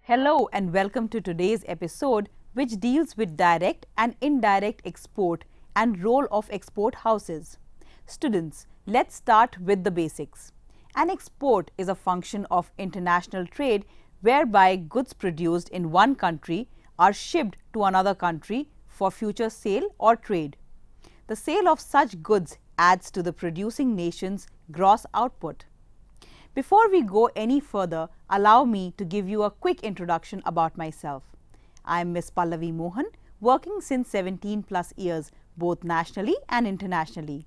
Hello and welcome to today's episode, which deals with direct and indirect export and role of export houses. Students, let's start with the basics. An export is a function of international trade whereby goods produced in one country are shipped to another country for future sale or trade. The sale of such goods adds to the producing nation's gross output. Before we go any further, allow me to give you a quick introduction about myself. I am Ms. Pallavi Mohan, working since 17 plus years, both nationally and internationally.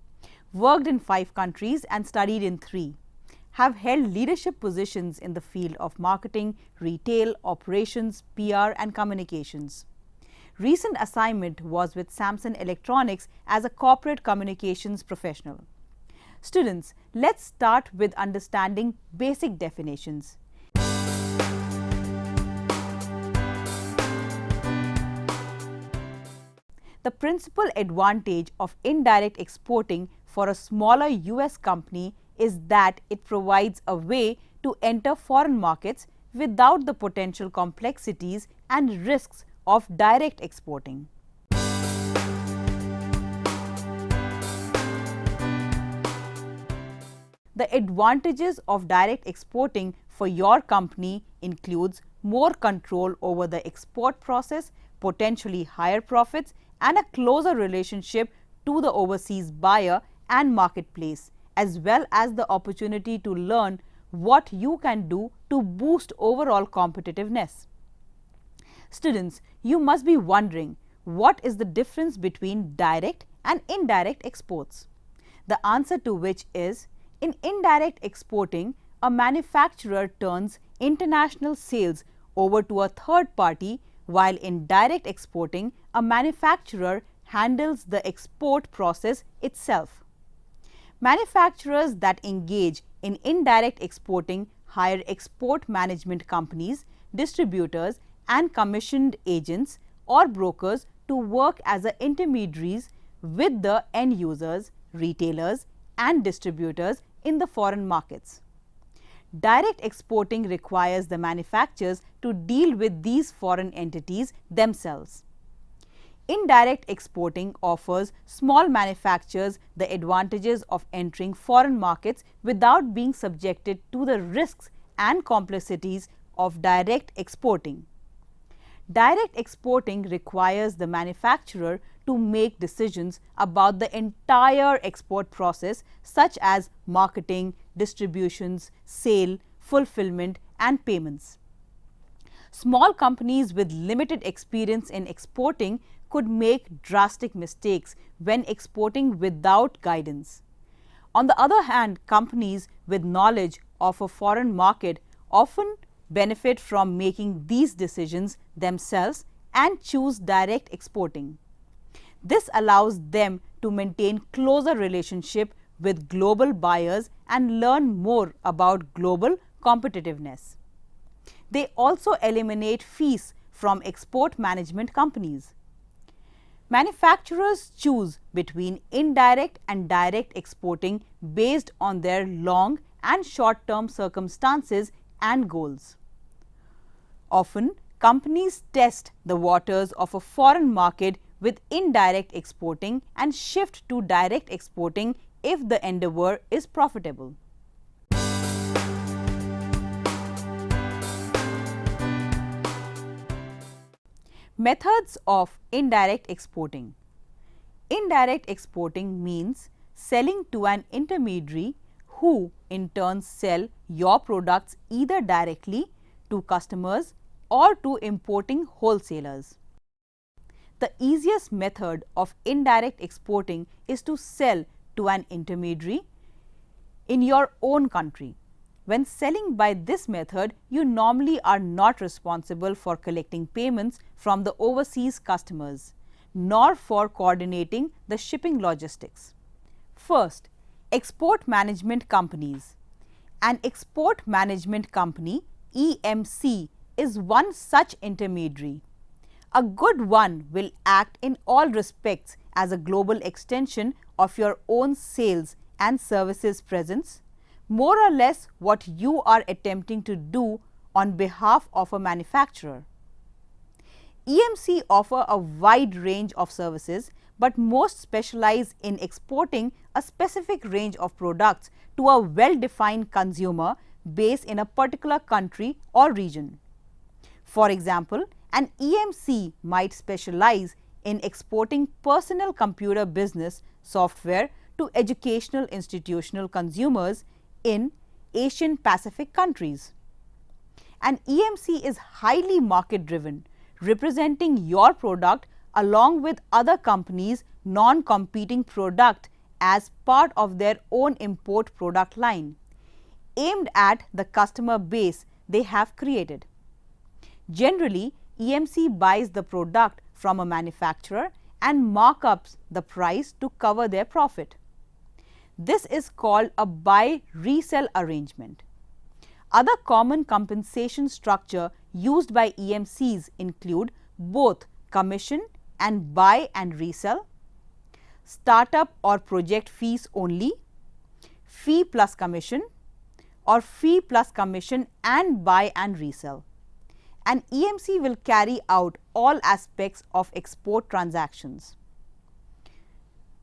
Worked in 5 countries and studied in 3. Have held leadership positions in the field of marketing, retail, operations, PR and communications. Recent assignment was with Samsung Electronics as a corporate communications professional. Students, let's start with understanding basic definitions. The principal advantage of indirect exporting for a smaller US company is that it provides a way to enter foreign markets without the potential complexities and risks of direct exporting. The advantages of direct exporting for your company includes more control over the export process, potentially higher profits, and a closer relationship to the overseas buyer and marketplace, as well as the opportunity to learn what you can do to boost overall competitiveness. Students, you must be wondering, what is the difference between direct and indirect exports? The answer to which is, in indirect exporting, a manufacturer turns international sales over to a third party, while in direct exporting, a manufacturer handles the export process itself. Manufacturers that engage in indirect exporting hire export management companies, distributors, and commissioned agents or brokers to work as intermediaries with the end users, retailers, and distributors in the foreign markets. Direct exporting requires the manufacturers to deal with these foreign entities themselves. Indirect exporting offers small manufacturers the advantages of entering foreign markets without being subjected to the risks and complexities of direct exporting. Direct exporting requires the manufacturer to make decisions about the entire export process, such as marketing, distributions, sale, fulfillment, and payments. Small companies with limited experience in exporting could make drastic mistakes when exporting without guidance. On the other hand, companies with knowledge of a foreign market often benefit from making these decisions themselves and choose direct exporting. This allows them to maintain closer relationship with global buyers and learn more about global competitiveness. They also eliminate fees from export management companies. Manufacturers choose between indirect and direct exporting based on their long and short-term circumstances and goals. Often, companies test the waters of a foreign market with indirect exporting and shift to direct exporting if the endeavor is profitable. Methods of indirect exporting. Indirect exporting means selling to an intermediary who in turn sell your products either directly to customers or to importing wholesalers. The easiest method of indirect exporting is to sell to an intermediary in your own country. When selling by this method, you normally are not responsible for collecting payments from the overseas customers, nor for coordinating the shipping logistics. First, export management companies. An export management company, EMC, is one such intermediary. A good one will act in all respects as a global extension of your own sales and services presence, more or less what you are attempting to do on behalf of a manufacturer. EMC offer a wide range of services, but most specialize in exporting a specific range of products to a well-defined consumer base in a particular country or region. For example, an EMC might specialize in exporting personal computer business software to educational institutional consumers in Asian Pacific countries. An EMC is highly market driven, representing your product along with other companies' non-competing product as part of their own import product line, aimed at the customer base they have created. Generally, EMC buys the product from a manufacturer and markups the price to cover their profit. This is called a buy-resell arrangement. Other common compensation structure used by EMCs include both commission and buy and resell, startup or project fees only, fee plus commission, or fee plus commission and buy and resell. An EMC will carry out all aspects of export transactions.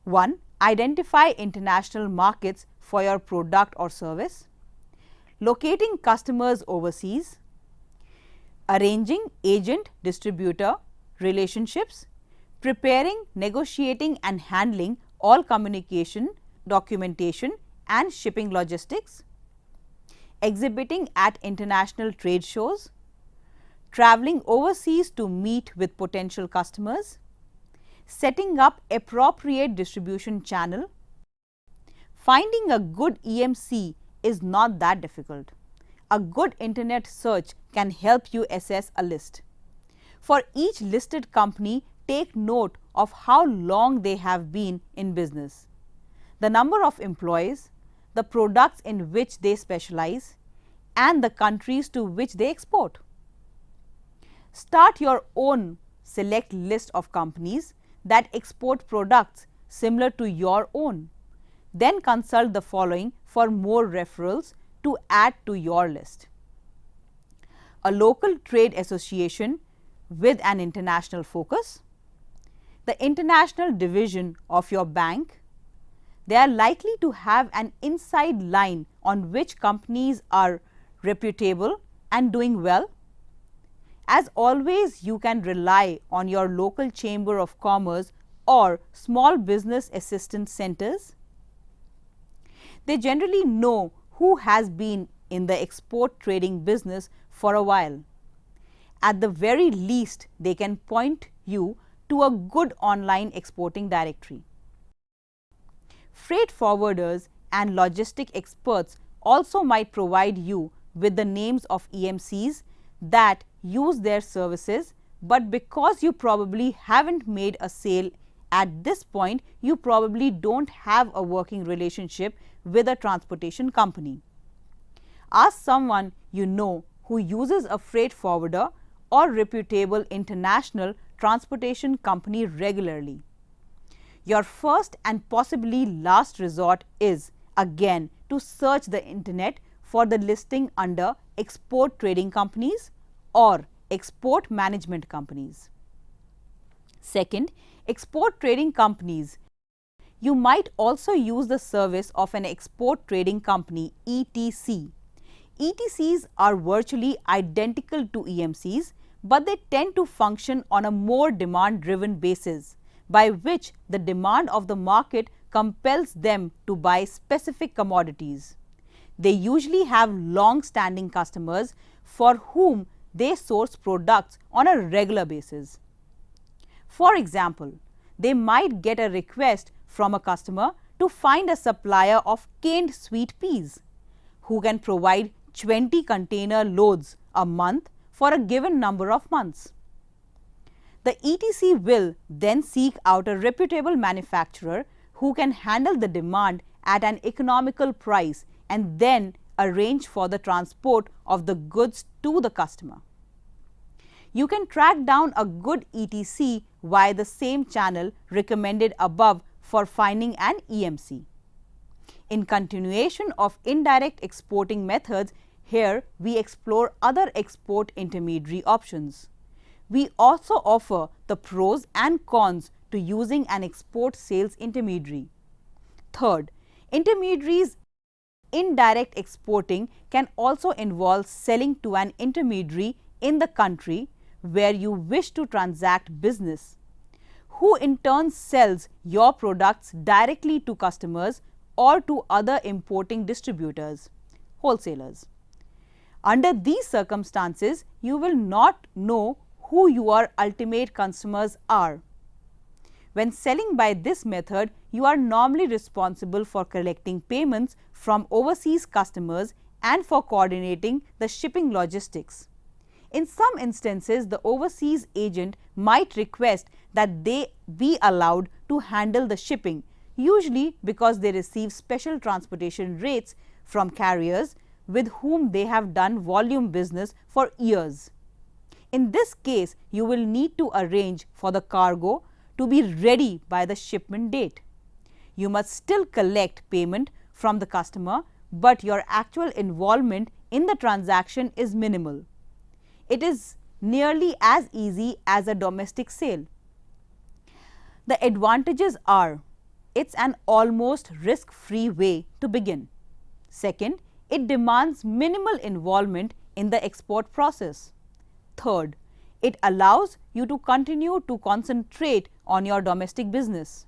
1. Identify international markets for your product or service, locating customers overseas, arranging agent-distributor relationships, preparing, negotiating and handling all communication, documentation and shipping logistics, exhibiting at international trade shows, traveling overseas to meet with potential customers, setting up appropriate distribution channel. Finding a good EMC is not that difficult. A good internet search can help you assess a list. For each listed company, take note of how long they have been in business, the number of employees, the products in which they specialize, and the countries to which they export. Start your own select list of companies that export products similar to your own. Then consult the following for more referrals to add to your list. A local trade association with an international focus, the international division of your bank. They are likely to have an inside line on which companies are reputable and doing well. As always, you can rely on your local chamber of commerce or small business assistance centers. They generally know who has been in the export trading business for a while. At the very least, they can point you to a good online exporting directory. Freight forwarders and logistic experts also might provide you with the names of EMCs that use their services, but because you probably haven't made a sale at this point, you probably don't have a working relationship with a transportation company. Ask someone you know who uses a freight forwarder or reputable international transportation company regularly. Your first and possibly last resort is, again, to search the internet for the listing under export trading companies or export management companies. Second, export trading companies. You might also use the service of an export trading company, ETC. ETCs are virtually identical to EMCs, but they tend to function on a more demand-driven basis, by which the demand of the market compels them to buy specific commodities. They usually have long-standing customers for whom they source products on a regular basis. For example, they might get a request from a customer to find a supplier of canned sweet peas who can provide 20 container loads a month for a given number of months. The ETC will then seek out a reputable manufacturer who can handle the demand at an economical price and then arrange for the transport of the goods to the customer. You can track down a good ETC via the same channel recommended above for finding an EMC. In continuation of indirect exporting methods, here we explore other export intermediary options. We also offer the pros and cons to using an export sales intermediary. Third, intermediaries indirect exporting can also involve selling to an intermediary in the country where you wish to transact business, who in turn sells your products directly to customers or to other importing distributors, wholesalers. Under these circumstances, you will not know who your ultimate customers are. When selling by this method, you are normally responsible for collecting payments from overseas customers and for coordinating the shipping logistics. In some instances, the overseas agent might request that they be allowed to handle the shipping, usually because they receive special transportation rates from carriers with whom they have done volume business for years. In this case, you will need to arrange for the cargo to be ready by the shipment date. You must still collect payment from the customer, but your actual involvement in the transaction is minimal. It is nearly as easy as a domestic sale. The advantages are: it's an almost risk-free way to begin. Second, it demands minimal involvement in the export process. Third, it allows you to continue to concentrate on your domestic business.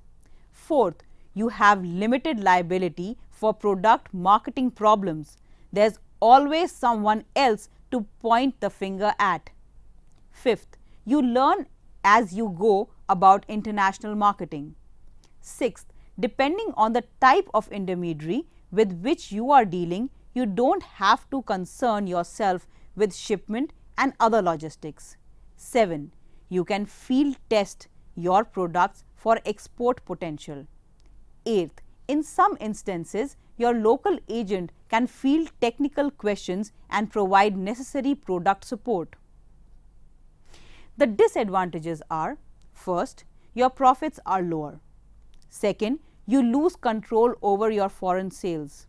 Fourth, you have limited liability for product marketing problems. There's always someone else to point the finger at. Fifth, you learn as you go about international marketing. Sixth, depending on the type of intermediary with which you are dealing, you don't have to concern yourself with shipment and other logistics. 7. You can field test your products for export potential. 8th, in some instances, your local agent can field technical questions and provide necessary product support. The disadvantages are: first, your profits are lower. Second, you lose control over your foreign sales.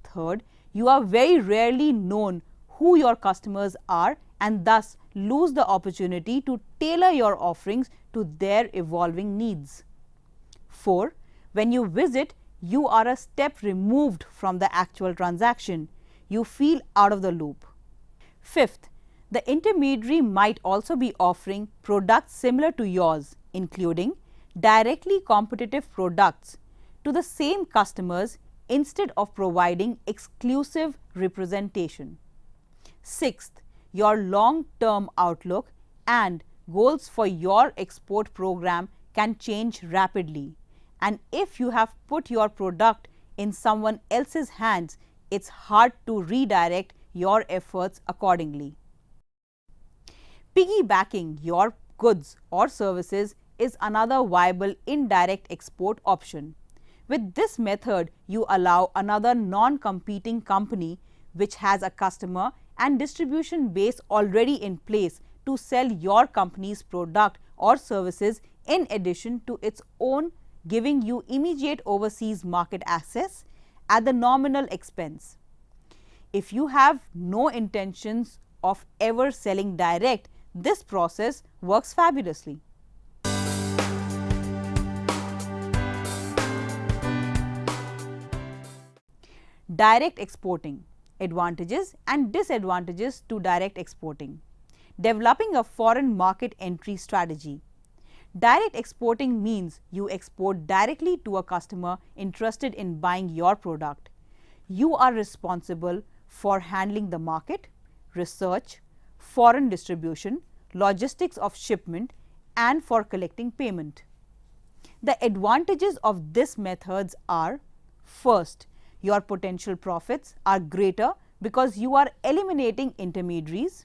Third, you are very rarely known who your customers are and thus lose the opportunity to tailor your offerings to their evolving needs. 4. When you visit, you are a step removed from the actual transaction. You feel out of the loop. 5th, the intermediary might also be offering products similar to yours, including directly competitive products to the same customers instead of providing exclusive representation. 6th, your long-term outlook and goals for your export program can change rapidly, and if you have put your product in someone else's hands, it's hard to redirect your efforts accordingly. Piggybacking your goods or services is another viable indirect export option. With this method, you allow another non-competing company which has a customer and distribution base already in place to sell your company's product or services in addition to its own, giving you immediate overseas market access at the nominal expense. If you have no intentions of ever selling direct, this process works fabulously. Direct exporting: advantages and disadvantages to direct exporting. Developing a foreign market entry strategy. Direct exporting means you export directly to a customer interested in buying your product. You are responsible for handling the market, research, foreign distribution, logistics of shipment, and for collecting payment. The advantages of these methods are: first, your potential profits are greater because you are eliminating intermediaries.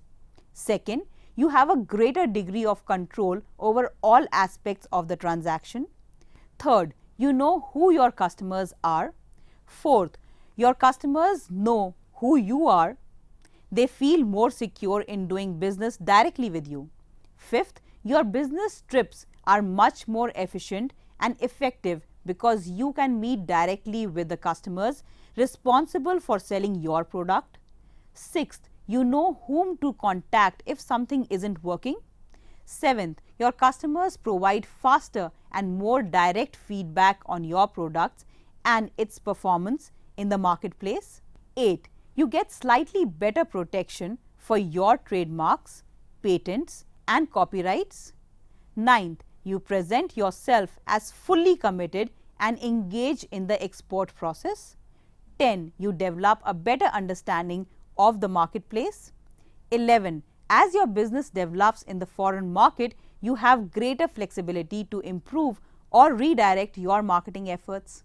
Second, you have a greater degree of control over all aspects of the transaction. Third, you know who your customers are. Fourth, your customers know who you are. They feel more secure in doing business directly with you. Fifth, your business trips are much more efficient and effective because you can meet directly with the customers responsible for selling your product. Sixth, you know whom to contact if something isn't working. Seventh, your customers provide faster and more direct feedback on your products and its performance in the marketplace. 8. You get slightly better protection for your trademarks, patents, and copyrights. 9th, you present yourself as fully committed and engaged in the export process. 10. You develop a better understanding of the marketplace. 11. As your business develops in the foreign market, you have greater flexibility to improve or redirect your marketing efforts.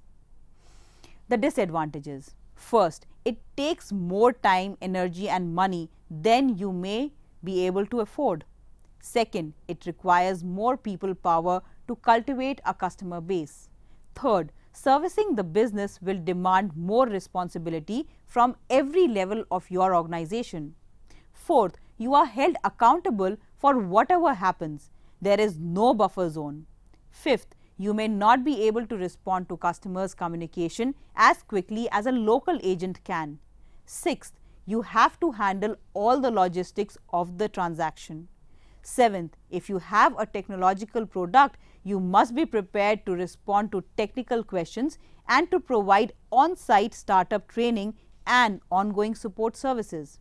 The disadvantages. First, it takes more time, energy, and money than you may be able to afford. Second, it requires more people power to cultivate a customer base. Third, servicing the business will demand more responsibility from every level of your organization. Fourth, you are held accountable for whatever happens. There is no buffer zone. Fifth, you may not be able to respond to customers' communication as quickly as a local agent can. Sixth, you have to handle all the logistics of the transaction. Seventh, if you have a technological product, you must be prepared to respond to technical questions and to provide on-site startup training and ongoing support services.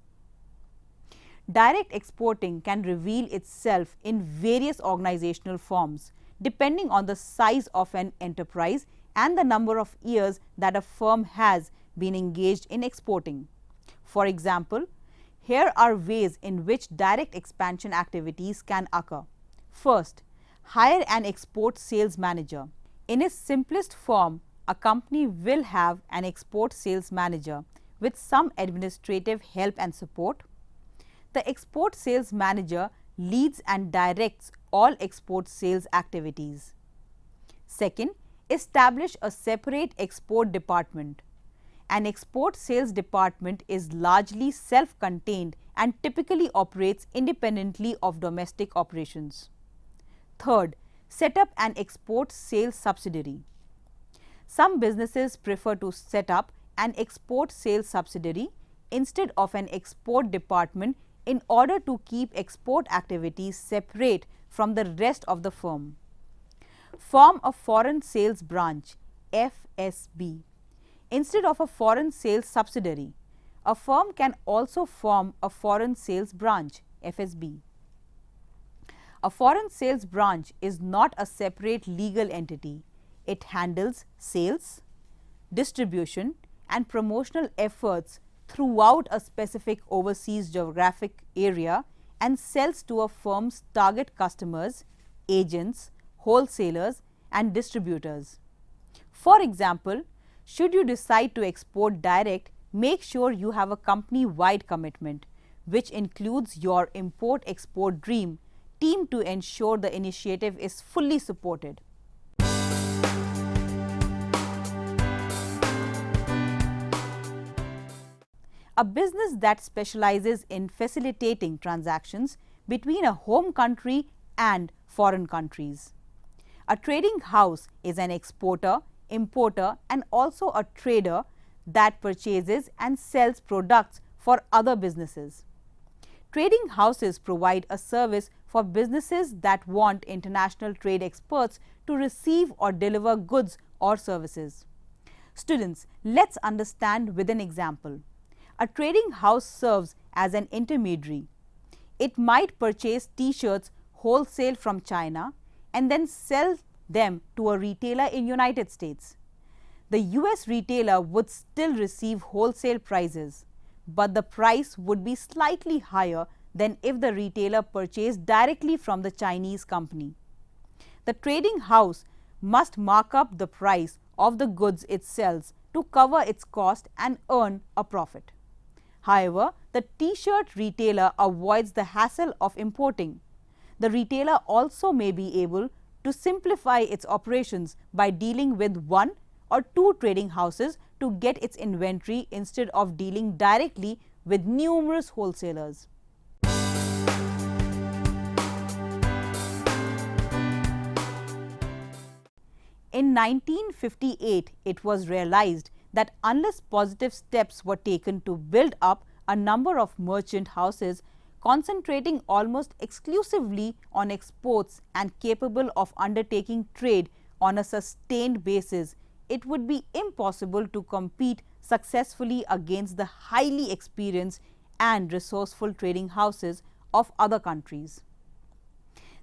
Direct exporting can reveal itself in various organizational forms, depending on the size of an enterprise and the number of years that a firm has been engaged in exporting. For example, here are ways in which direct expansion activities can occur. First, hire an export sales manager. In its simplest form, a company will have an export sales manager with some administrative help and support. The export sales manager leads and directs all export sales activities. Second, establish a separate export department. An export sales department is largely self-contained and typically operates independently of domestic operations. Third, set up an export sales subsidiary. Some businesses prefer to set up an export sales subsidiary instead of an export department in order to keep export activities separate from the rest of the firm. Form a foreign sales branch, FSB. Instead of a foreign sales subsidiary, a firm can also form a foreign sales branch, FSB. A foreign sales branch is not a separate legal entity. It handles sales, distribution, and promotional efforts throughout a specific overseas geographic area and sells to a firm's target customers, agents, wholesalers, and distributors. For example, should you decide to export direct, make sure you have a company-wide commitment, which includes your import-export dream team to ensure the initiative is fully supported. A business that specializes in facilitating transactions between a home country and foreign countries. A trading house is an exporter, importer, and also a trader that purchases and sells products for other businesses. Trading houses provide a service for businesses that want international trade experts to receive or deliver goods or services. Students, let's understand with an example. A trading house serves as an intermediary. It might purchase t-shirts wholesale from China and then sell them to a retailer in United States. The US retailer would still receive wholesale prices, but the price would be slightly higher than if the retailer purchased directly from the Chinese company. The trading house must mark up the price of the goods it sells to cover its cost and earn a profit. However, the t-shirt retailer avoids the hassle of importing. The retailer also may be able to simplify its operations by dealing with one or two trading houses to get its inventory instead of dealing directly with numerous wholesalers. In 1958, it was realized that unless positive steps were taken to build up a number of merchant houses concentrating almost exclusively on exports and capable of undertaking trade on a sustained basis, it would be impossible to compete successfully against the highly experienced and resourceful trading houses of other countries.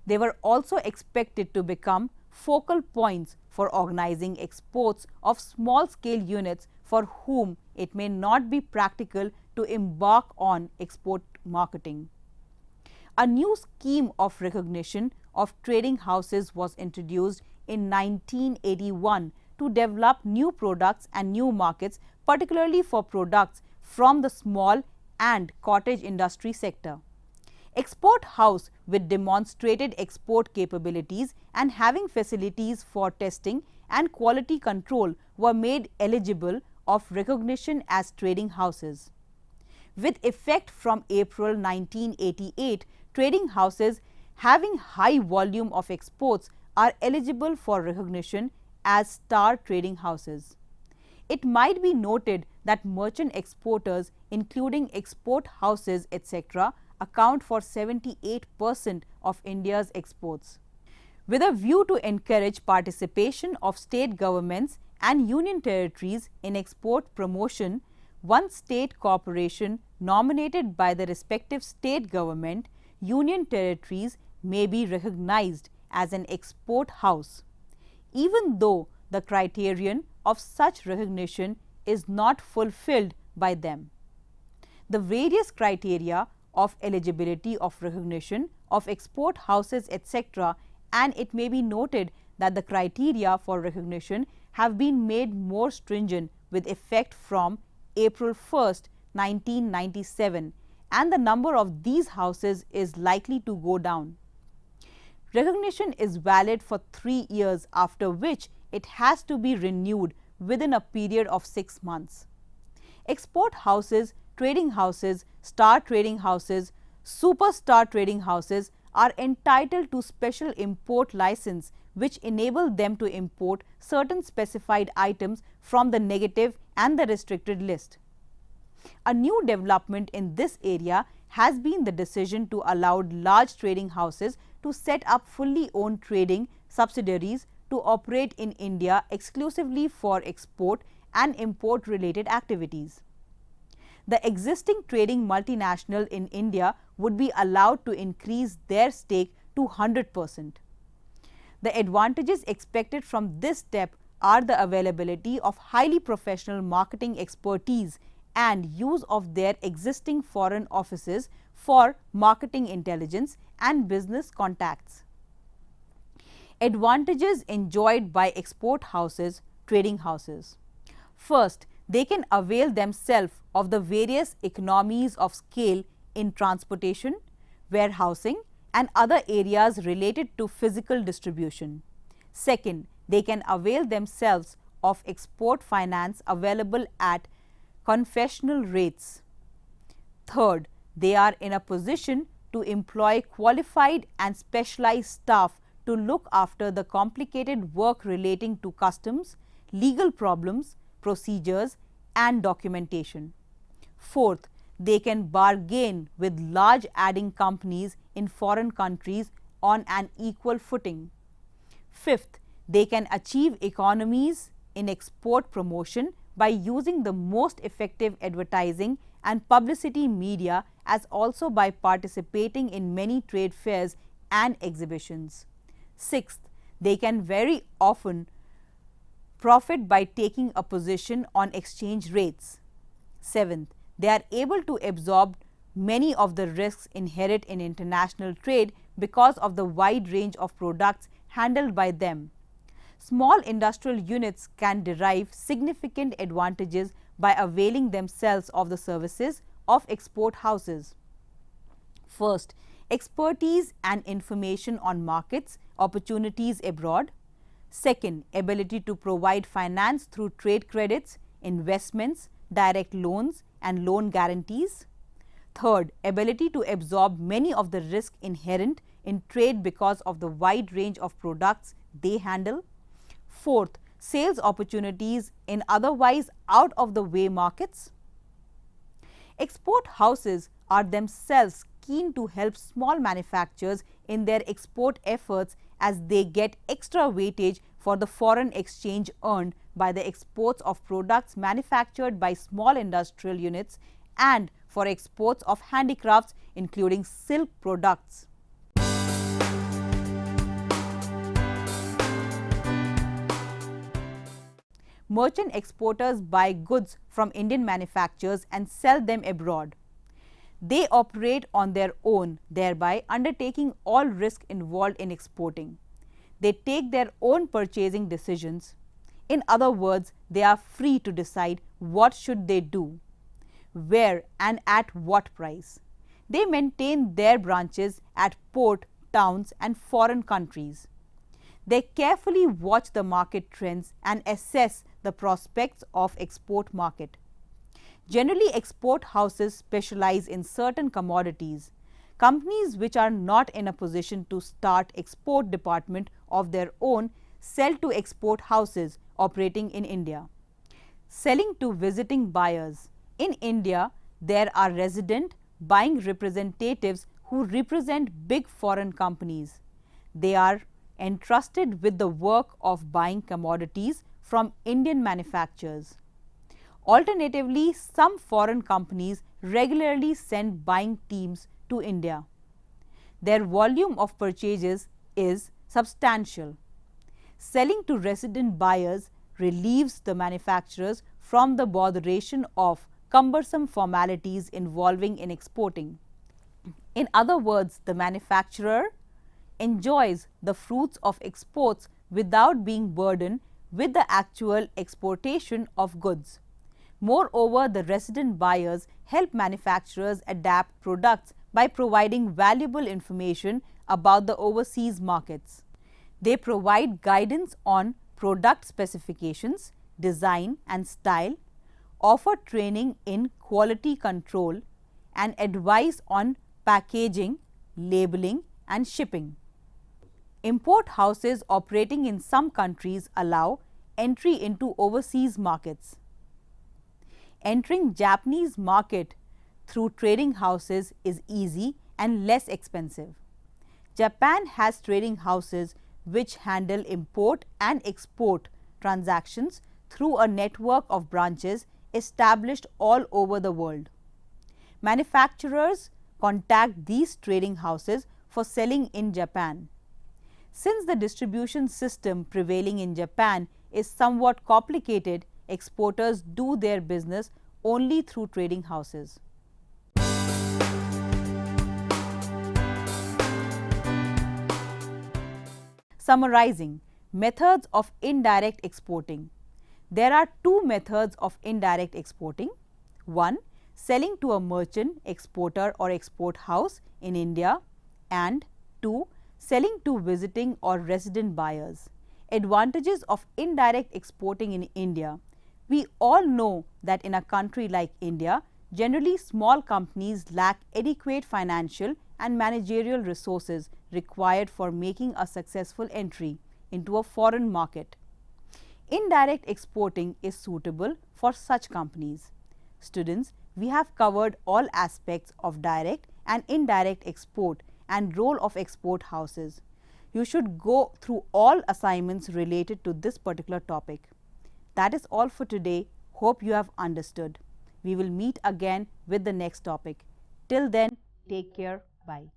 They were also expected to become focal points for organizing exports of small-scale units for whom it may not be practical to embark on export marketing. A new scheme of recognition of trading houses was introduced in 1981 to develop new products and new markets, particularly for products from the small and cottage industry sector. Export house with demonstrated export capabilities and having facilities for testing and quality control were made eligible of recognition as trading houses. With effect from April 1988, trading houses having high volume of exports are eligible for recognition as star trading houses. It might be noted that merchant exporters, including export houses, etc., account for 78% of India's exports. With a view to encourage participation of state governments and union territories in export promotion, one state corporation nominated by the respective state government, union territories may be recognized as an export house, even though the criterion of such recognition is not fulfilled by them. The various criteria of eligibility of recognition of export houses, etc., and it may be noted that the criteria for recognition have been made more stringent with effect from April 1st, 1997, and the number of these houses is likely to go down. Recognition is valid for 3 years, after which it has to be renewed within a period of 6 months. Export houses, trading houses, star trading houses, superstar trading houses are entitled to special import license which enable them to import certain specified items from the negative and the restricted list. A new development in this area has been the decision to allow large trading houses to set up fully owned trading subsidiaries to operate in India exclusively for export and import related activities. The existing trading multinational in India would be allowed to increase their stake to 100%. The advantages expected from this step are the availability of highly professional marketing expertise and use of their existing foreign offices for marketing intelligence and business contacts. Advantages enjoyed by export houses, trading houses. First, they can avail themselves of the various economies of scale in transportation, warehousing, and other areas related to physical distribution. Second, they can avail themselves of export finance available at concessional rates. Third, they are in a position to employ qualified and specialized staff to look after the complicated work relating to customs, legal problems, procedures, and documentation. Fourth, they can bargain with large adding companies in foreign countries on an equal footing. Fifth, they can achieve economies in export promotion by using the most effective advertising and publicity media, as also by participating in many trade fairs and exhibitions. Sixth, they can very often profit by taking a position on exchange rates. Seventh, they are able to absorb many of the risks inherent in international trade because of the wide range of products handled by them. Small industrial units can derive significant advantages by availing themselves of the services of export houses. First, expertise and information on markets, opportunities abroad. Second, ability to provide finance through trade credits, investments, direct loans and loan guarantees. Third, ability to absorb many of the risks inherent in trade because of the wide range of products they handle. Fourth, sales opportunities in otherwise out of the way markets. Export houses are themselves keen to help small manufacturers in their export efforts, as they get extra weightage for the foreign exchange earned by the exports of products manufactured by small industrial units and for exports of handicrafts including silk products. Merchant exporters buy goods from Indian manufacturers and sell them abroad. They operate on their own, thereby undertaking all risk involved in exporting. They take their own purchasing decisions. In other words, they are free to decide what should they do, where and at what price. They maintain their branches at port, towns and foreign countries. They carefully watch the market trends and assess the prospects of export market. Generally, export houses specialize in certain commodities. Companies which are not in a position to start export department of their own sell to export houses operating in India. Selling to visiting buyers. In India, there are resident buying representatives who represent big foreign companies. They are entrusted with the work of buying commodities from Indian manufacturers. Alternatively, some foreign companies regularly send buying teams to India. Their volume of purchases is substantial. Selling to resident buyers relieves the manufacturers from the botheration of cumbersome formalities involving in exporting. In other words, the manufacturer enjoys the fruits of exports without being burdened with the actual exportation of goods. Moreover, the resident buyers help manufacturers adapt products by providing valuable information about the overseas markets. They provide guidance on product specifications, design and style, offer training in quality control and advice on packaging, labeling and shipping. Import houses operating in some countries allow entry into overseas markets. Entering Japanese market through trading houses is easy and less expensive. Japan has trading houses which handle import and export transactions through a network of branches established all over the world. Manufacturers contact these trading houses for selling in Japan. Since the distribution system prevailing in Japan is somewhat complicated, exporters do their business only through trading houses. Summarizing methods of indirect exporting. There are two methods of indirect exporting. One, selling to a merchant, exporter or export house in India, and two, selling to visiting or resident buyers. Advantages of indirect exporting in India. We all know that in a country like India, generally small companies lack adequate financial and managerial resources required for making a successful entry into a foreign market. Indirect exporting is suitable for such companies. Students, we have covered all aspects of direct and indirect export and role of export houses. You should go through all assignments related to this particular topic. That is all for today. Hope you have understood. We will meet again with the next topic. Till then, take care. Bye.